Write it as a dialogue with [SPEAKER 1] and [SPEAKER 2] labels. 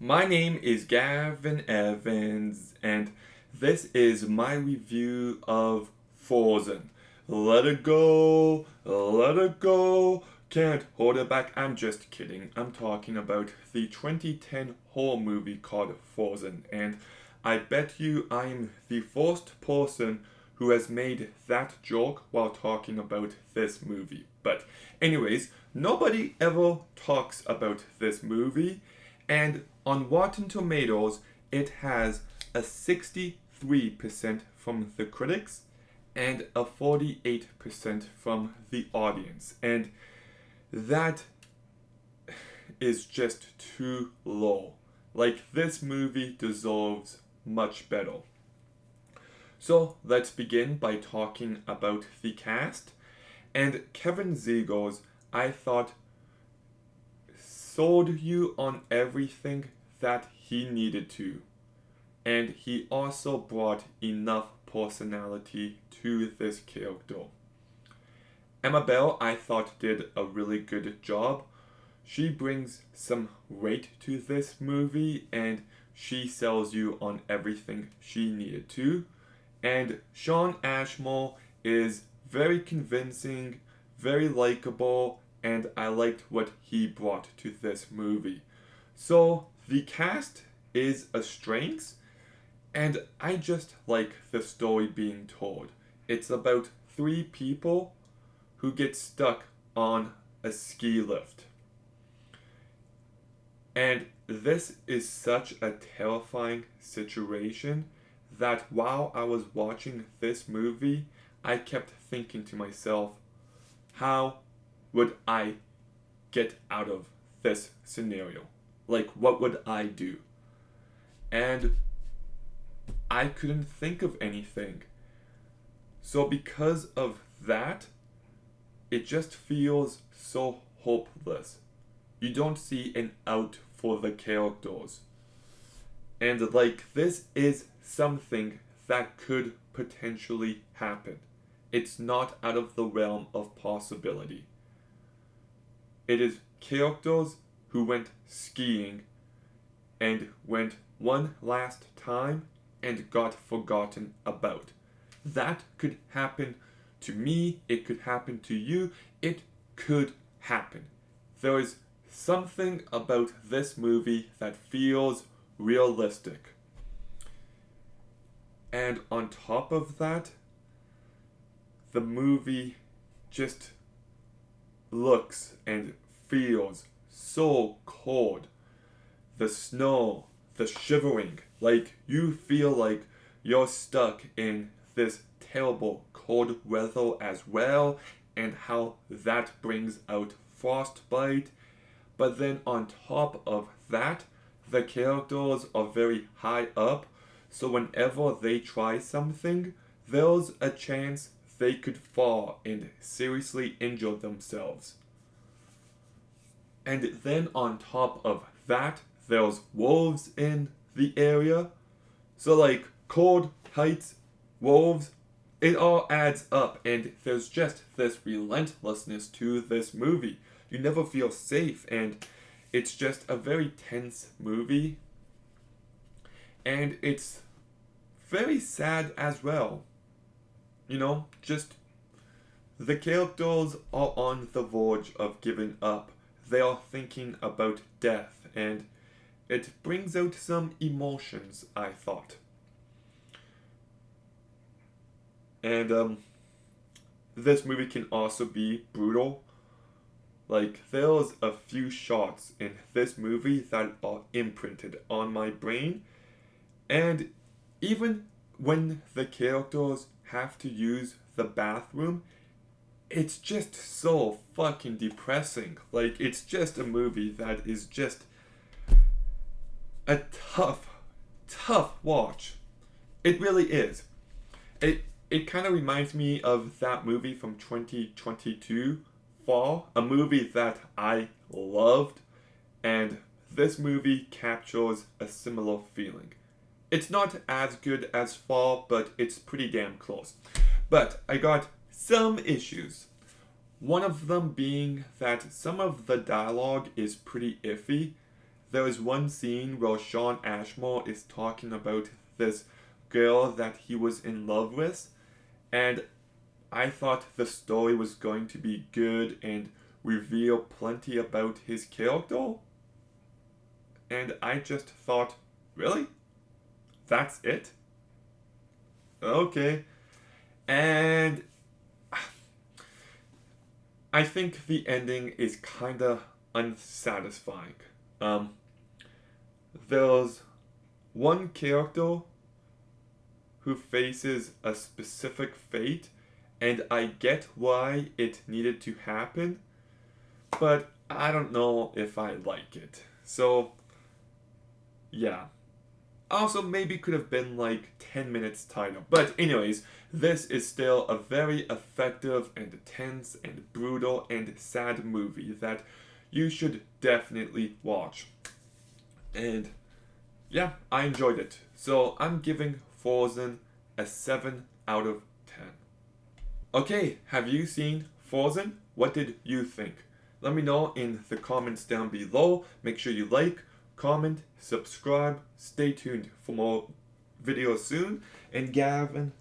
[SPEAKER 1] My name is Gavin Evans, and this is my review of Frozen. Let it go, let it go, can't hold it back. I'm just kidding. I'm talking about the 2010 horror movie called Frozen, and I bet you I'm the first person who has made that joke while talking about this movie. But, anyways, nobody ever talks about this movie, and on Rotten Tomatoes, it has a 63% from the critics and a 48% from the audience. And that is just too low. Like, this movie deserves much better. So, let's begin by talking about the cast. And Kevin Zegers, I thought, sold you on everything that he needed to. And he also brought enough personality to this character. Emma Bell, I thought, did a really good job. She brings some weight to this movie and she sells you on everything she needed to. And Shawn Ashmore is very convincing, very likable, and I liked what he brought to this movie. So the cast is a strength, and I just like the story being told. It's about three people who get stuck on a ski lift. And this is such a terrifying situation that while I was watching this movie, I kept thinking to myself, how would I get out of this scenario? Like, what would I do? And I couldn't think of anything. So, because of that, it just feels so hopeless. You don't see an out for the characters. And, like, this is something that could potentially happen. It's not out of the realm of possibility. It is characters who went skiing and went one last time and got forgotten about. That could happen to me, it could happen to you, it could happen. There is something about this movie that feels realistic. And on top of that, the movie just looks and feels so cold. The snow, the shivering, like you feel like you're stuck in this terrible cold weather as well, and how that brings out frostbite. But then on top of that, the characters are very high up, so whenever they try something, there's a chance they could fall and seriously injure themselves. And then on top of that, there's wolves in the area. So, like, cold, heights, wolves, it all adds up, and there's just this relentlessness to this movie. You never feel safe, and it's just a very tense movie. And it's very sad as well. Just the characters are on the verge of giving up. They are thinking about death, and it brings out some emotions, I thought. And this movie can also be brutal. Like, there's a few shots in this movie that are imprinted on my brain, and even when the characters have to use the bathroom, it's just so fucking depressing. Like, it's just a movie that is just a tough, tough watch. It really is. It kind of reminds me of that movie from 2022, Fall, a movie that I loved, and this movie captures a similar feeling. It's not as good as Fall, but it's pretty damn close. But I got some issues. One of them being that some of the dialogue is pretty iffy. there is one scene where Shawn Ashmore is talking about this girl that he was in love with, and I thought the story was going to be good and reveal plenty about his character. And I just thought, really? That's it? Okay. And I think the ending is kinda unsatisfying. Um, there's one character who faces a specific fate, and I get why it needed to happen, but I don't know if I like it. So, yeah. Also, maybe could have been like 10 minutes tighter. But, anyways, this is still a very effective and tense and brutal and sad movie that you should definitely watch. And yeah, I enjoyed it. So I'm giving Frozen a 7 out of 10. Okay, have you seen Frozen? What did you think? Let me know in the comments down below. Make sure you like, comment, subscribe. Stay tuned for more videos soon. And Gavin,